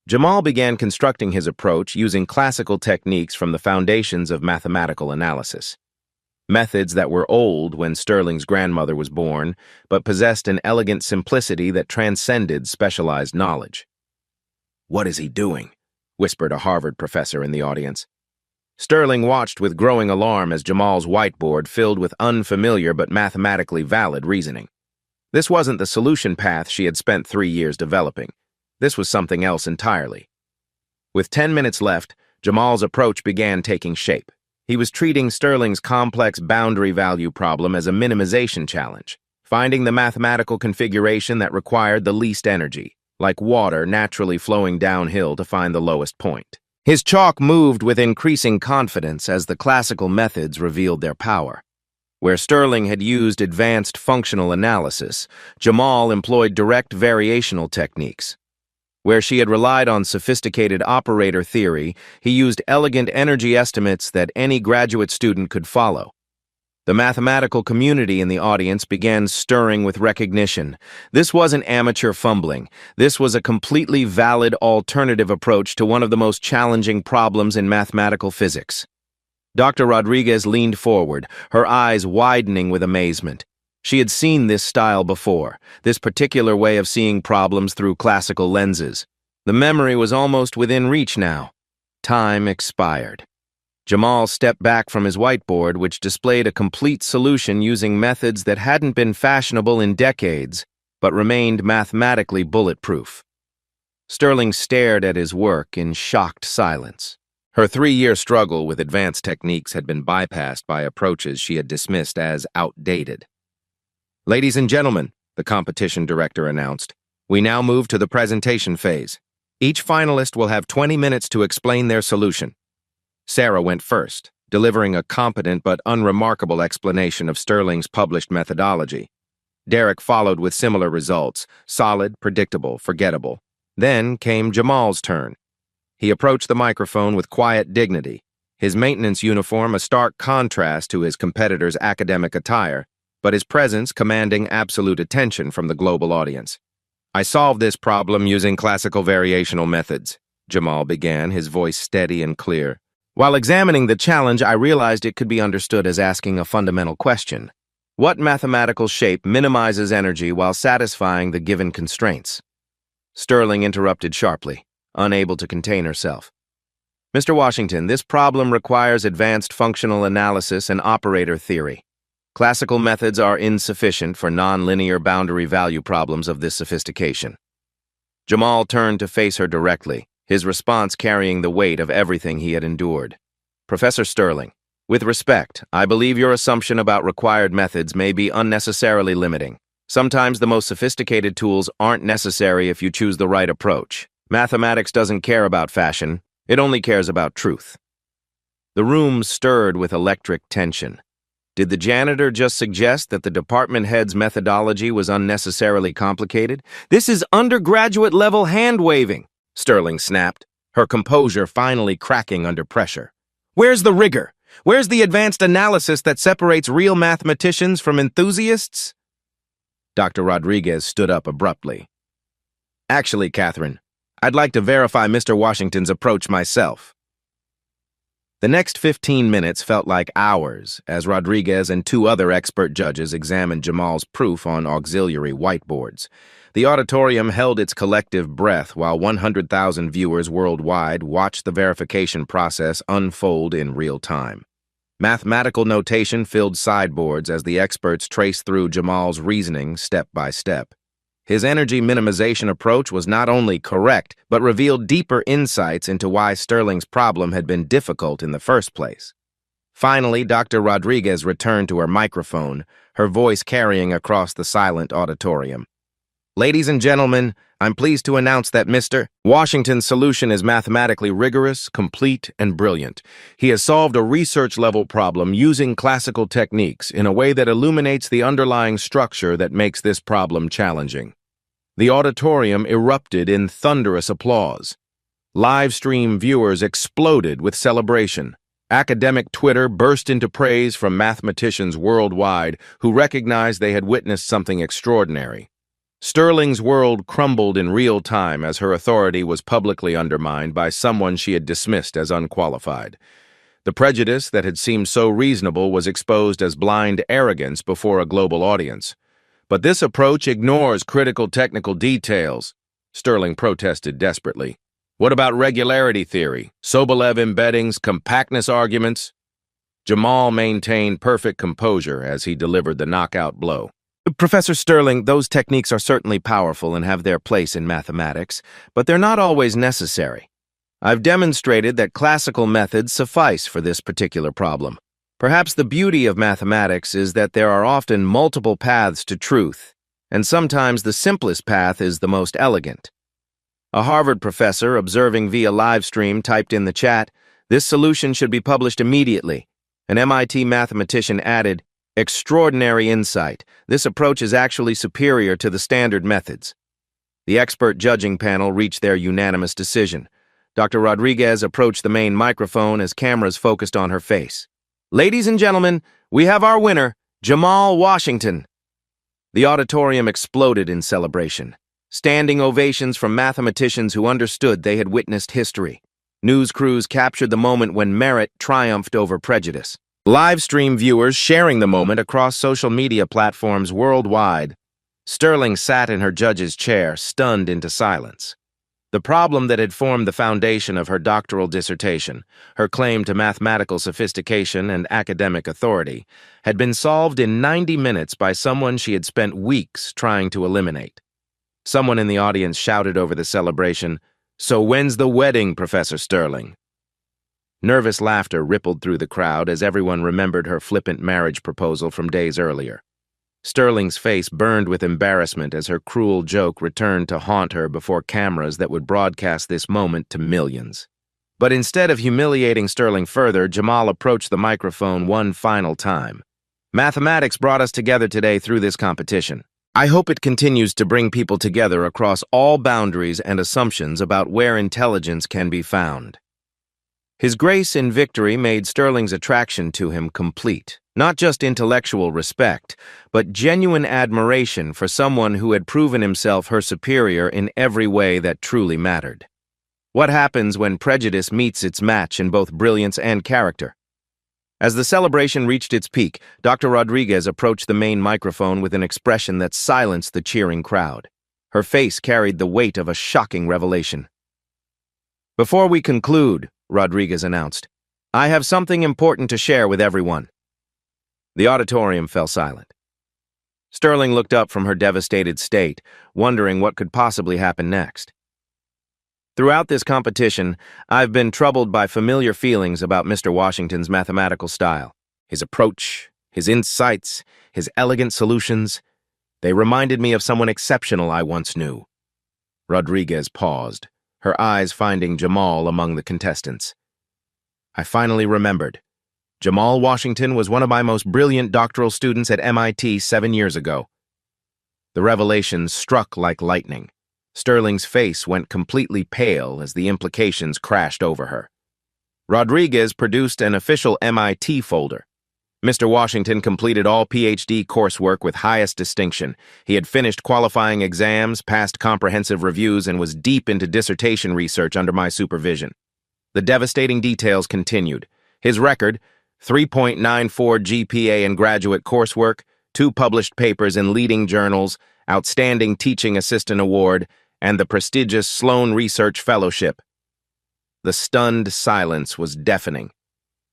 Jamal began constructing his approach using classical techniques from the foundations of mathematical analysis. Methods that were old when Sterling's grandmother was born, but possessed an elegant simplicity that transcended specialized knowledge. "What is he doing?" whispered a Harvard professor in the audience. Sterling watched with growing alarm as Jamal's whiteboard filled with unfamiliar but mathematically valid reasoning. This wasn't the solution path she had spent 3 years developing. This was something else entirely. With 10 minutes left, Jamal's approach began taking shape. He was treating Sterling's complex boundary value problem as a minimization challenge, finding the mathematical configuration that required the least energy, like water naturally flowing downhill to find the lowest point. His chalk moved with increasing confidence as the classical methods revealed their power. Where Sterling had used advanced functional analysis, Jamal employed direct variational techniques. Where she had relied on sophisticated operator theory, he used elegant energy estimates that any graduate student could follow. The mathematical community in the audience began stirring with recognition. This wasn't amateur fumbling. This was a completely valid alternative approach to one of the most challenging problems in mathematical physics. Dr. Rodriguez leaned forward, her eyes widening with amazement. She had seen this style before, this particular way of seeing problems through classical lenses. The memory was almost within reach now. Time expired. Jamal stepped back from his whiteboard, which displayed a complete solution using methods that hadn't been fashionable in decades, but remained mathematically bulletproof. Sterling stared at his work in shocked silence. Her 3-year struggle with advanced techniques had been bypassed by approaches she had dismissed as outdated. "Ladies and gentlemen," the competition director announced, "we now move to the presentation phase. Each finalist will have 20 minutes to explain their solution. Sarah went first, delivering a competent but unremarkable explanation of Sterling's published methodology. Derek followed with similar results, solid, predictable, forgettable. Then came Jamal's turn. He approached the microphone with quiet dignity, his maintenance uniform a stark contrast to his competitor's academic attire, but his presence commanding absolute attention from the global audience. "I solved this problem using classical variational methods," Jamal began, his voice steady and clear. "While examining the challenge, I realized it could be understood as asking a fundamental question. What mathematical shape minimizes energy while satisfying the given constraints?" Sterling interrupted sharply, unable to contain herself. "Mr. Washington, this problem requires advanced functional analysis and operator theory. Classical methods are insufficient for nonlinear boundary value problems of this sophistication." Jamal turned to face her directly, his response carrying the weight of everything he had endured. "Professor Sterling, with respect, I believe your assumption about required methods may be unnecessarily limiting. Sometimes the most sophisticated tools aren't necessary if you choose the right approach. Mathematics doesn't care about fashion, it only cares about truth." The room stirred with electric tension. Did the janitor just suggest that the department head's methodology was unnecessarily complicated? "This is undergraduate-level hand-waving," Sterling snapped, her composure finally cracking under pressure. "Where's the rigor? Where's the advanced analysis that separates real mathematicians from enthusiasts?" Dr. Rodriguez stood up abruptly. "Actually, Catherine, I'd like to verify Mr. Washington's approach myself." The next 15 minutes felt like hours as Rodriguez and two other expert judges examined Jamal's proof on auxiliary whiteboards. The auditorium held its collective breath while 100,000 viewers worldwide watched the verification process unfold in real time. Mathematical notation filled sideboards as the experts traced through Jamal's reasoning step by step. His energy minimization approach was not only correct, but revealed deeper insights into why Sterling's problem had been difficult in the first place. Finally, Dr. Rodriguez returned to her microphone, her voice carrying across the silent auditorium. "Ladies and gentlemen, I'm pleased to announce that Mr. Washington's solution is mathematically rigorous, complete, and brilliant. He has solved a research-level problem using classical techniques in a way that illuminates the underlying structure that makes this problem challenging." The auditorium erupted in thunderous applause. Live stream viewers exploded with celebration. Academic Twitter burst into praise from mathematicians worldwide who recognized they had witnessed something extraordinary. Sterling's world crumbled in real time as her authority was publicly undermined by someone she had dismissed as unqualified. The prejudice that had seemed so reasonable was exposed as blind arrogance before a global audience. "But this approach ignores critical technical details," Sterling protested desperately. "What about regularity theory, Sobolev embeddings, compactness arguments?" Jamal maintained perfect composure as he delivered the knockout blow. "Professor Sterling, those techniques are certainly powerful and have their place in mathematics, but they're not always necessary. I've demonstrated that classical methods suffice for this particular problem. Perhaps the beauty of mathematics is that there are often multiple paths to truth, and sometimes the simplest path is the most elegant." A Harvard professor observing via live stream typed in the chat, "This solution should be published immediately." An MIT mathematician added, "Extraordinary insight. This approach is actually superior to the standard methods." The expert judging panel reached their unanimous decision. Dr. Rodriguez approached the main microphone as cameras focused on her face. "Ladies and gentlemen, we have our winner, Jamal Washington." The auditorium exploded in celebration. Standing ovations from mathematicians who understood they had witnessed history. News crews captured the moment when merit triumphed over prejudice. Live stream viewers sharing the moment across social media platforms worldwide. Sterling sat in her judge's chair, stunned into silence. The problem that had formed the foundation of her doctoral dissertation, her claim to mathematical sophistication and academic authority, had been solved in 90 minutes by someone she had spent weeks trying to eliminate. Someone in the audience shouted over the celebration, "So when's the wedding, Professor Sterling?" Nervous laughter rippled through the crowd as everyone remembered her flippant marriage proposal from days earlier. Sterling's face burned with embarrassment as her cruel joke returned to haunt her before cameras that would broadcast this moment to millions. But instead of humiliating Sterling further, Jamal approached the microphone one final time. Mathematics brought us together today through this competition. I hope it continues to bring people together across all boundaries and assumptions about where intelligence can be found. His grace in victory made Sterling's attraction to him complete. Not just intellectual respect, but genuine admiration for someone who had proven himself her superior in every way that truly mattered. What happens when prejudice meets its match in both brilliance and character? As the celebration reached its peak, Dr. Rodriguez approached the main microphone with an expression that silenced the cheering crowd. Her face carried the weight of a shocking revelation. "Before we conclude," Rodriguez announced, "I have something important to share with everyone." The auditorium fell silent. Sterling looked up from her devastated state, wondering what could possibly happen next. "Throughout this competition, I've been troubled by familiar feelings about Mr. Washington's mathematical style. His approach, his insights, his elegant solutions, they reminded me of someone exceptional I once knew." Rodriguez paused, her eyes finding Jamal among the contestants. "I finally remembered. Jamal Washington was one of my most brilliant doctoral students at MIT 7 years ago." The revelation struck like lightning. Sterling's face went completely pale as the implications crashed over her. Rodriguez produced an official MIT folder. Mr. Washington completed all PhD coursework with highest distinction. He had finished qualifying exams, passed comprehensive reviews, and was deep into dissertation research under my supervision. The devastating details continued. His record: 3.94 GPA in graduate coursework, 2 published papers in leading journals, Outstanding Teaching Assistant Award, and the prestigious Sloan Research Fellowship. The stunned silence was deafening.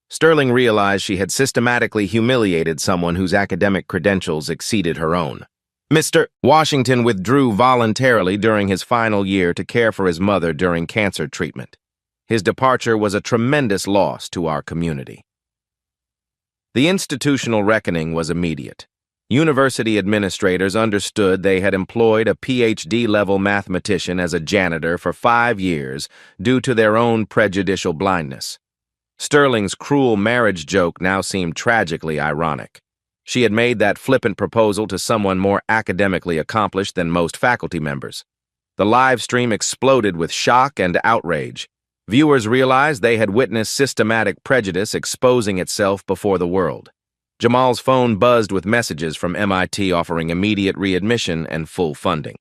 Sterling realized she had systematically humiliated someone whose academic credentials exceeded her own. Mr. Washington withdrew voluntarily during his final year to care for his mother during cancer treatment. His departure was a tremendous loss to our community. The institutional reckoning was immediate. University administrators understood they had employed a PhD-level mathematician as a janitor for 5 years due to their own prejudicial blindness. Sterling's cruel marriage joke now seemed tragically ironic. She had made that flippant proposal to someone more academically accomplished than most faculty members. The live stream exploded with shock and outrage. Viewers realized they had witnessed systematic prejudice exposing itself before the world. Jamal's phone buzzed with messages from MIT offering immediate readmission and full funding.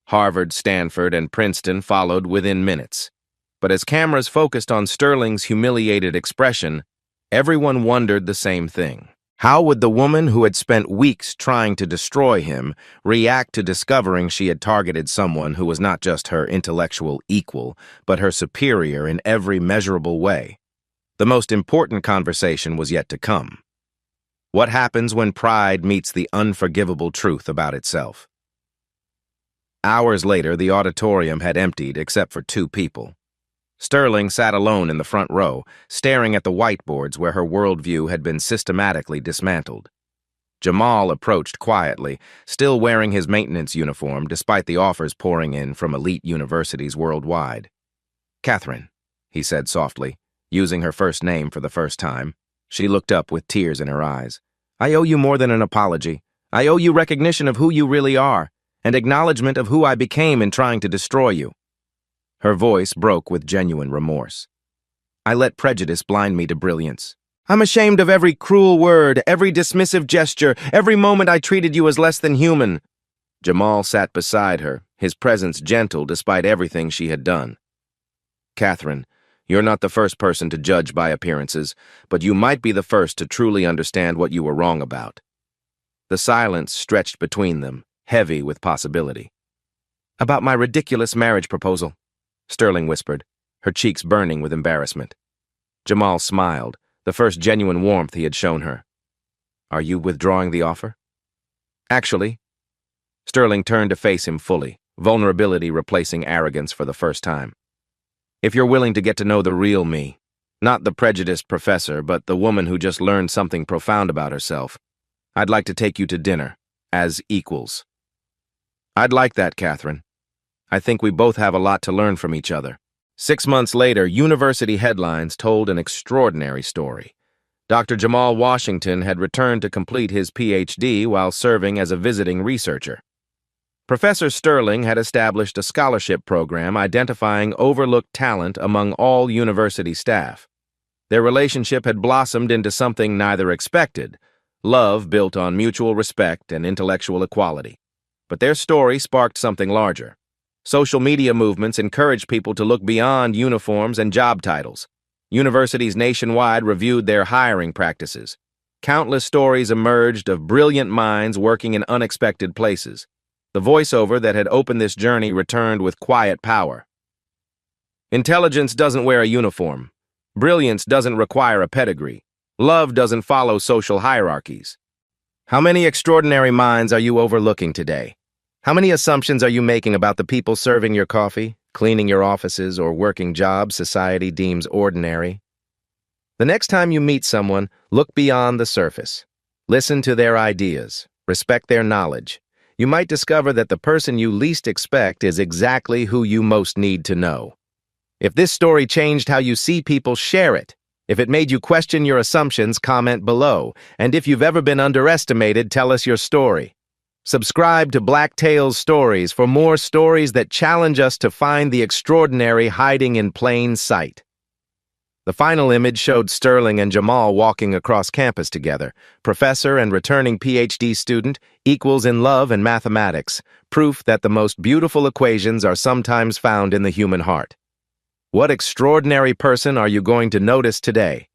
Harvard, Stanford, and Princeton followed within minutes. But as cameras focused on Sterling's humiliated expression, everyone wondered the same thing. How would the woman who had spent weeks trying to destroy him react to discovering she had targeted someone who was not just her intellectual equal, but her superior in every measurable way? The most important conversation was yet to come. What happens when pride meets the unforgivable truth about itself? Hours later, the auditorium had emptied except for 2 people. Sterling sat alone in the front row, staring at the whiteboards where her worldview had been systematically dismantled. Jamal approached quietly, still wearing his maintenance uniform despite the offers pouring in from elite universities worldwide. "Catherine," he said softly, using her first name for the first time. She looked up with tears in her eyes. "I owe you more than an apology. I owe you recognition of who you really are, and acknowledgement of who I became in trying to destroy you." Her voice broke with genuine remorse. "I let prejudice blind me to brilliance. I'm ashamed of every cruel word, every dismissive gesture, every moment I treated you as less than human." Jamal sat beside her, his presence gentle despite everything she had done. "Catherine, you're not the first person to judge by appearances, but you might be the first to truly understand what you were wrong about." The silence stretched between them, heavy with possibility. "About my ridiculous marriage proposal," Sterling whispered, her cheeks burning with embarrassment. Jamal smiled, the first genuine warmth he had shown her. "Are you withdrawing the offer?" "Actually." Sterling turned to face him fully, vulnerability replacing arrogance for the first time. "If you're willing to get to know the real me, not the prejudiced professor, but the woman who just learned something profound about herself, I'd like to take you to dinner, as equals. I'd like that, Catherine. I think we both have a lot to learn from each other. 6 months later, university headlines told an extraordinary story. Dr. Jamal Washington had returned to complete his PhD while serving as a visiting researcher. Professor Sterling had established a scholarship program identifying overlooked talent among all university staff. Their relationship had blossomed into something neither expected, love built on mutual respect and intellectual equality. But their story sparked something larger. Social media movements encouraged people to look beyond uniforms and job titles. Universities nationwide reviewed their hiring practices. Countless stories emerged of brilliant minds working in unexpected places. The voiceover that had opened this journey returned with quiet power. Intelligence doesn't wear a uniform. Brilliance doesn't require a pedigree. Love doesn't follow social hierarchies. How many extraordinary minds are you overlooking today? How many assumptions are you making about the people serving your coffee, cleaning your offices, or working jobs society deems ordinary? The next time you meet someone, look beyond the surface. Listen to their ideas. Respect their knowledge. You might discover that the person you least expect is exactly who you most need to know. If this story changed how you see people, share it. If it made you question your assumptions, comment below. And if you've ever been underestimated, tell us your story. Subscribe to Black Tales Stories for more stories that challenge us to find the extraordinary hiding in plain sight. The final image showed Sterling and Jamal walking across campus together. Professor and returning PhD student, equals in love and mathematics, proof that the most beautiful equations are sometimes found in the human heart. What extraordinary person are you going to notice today?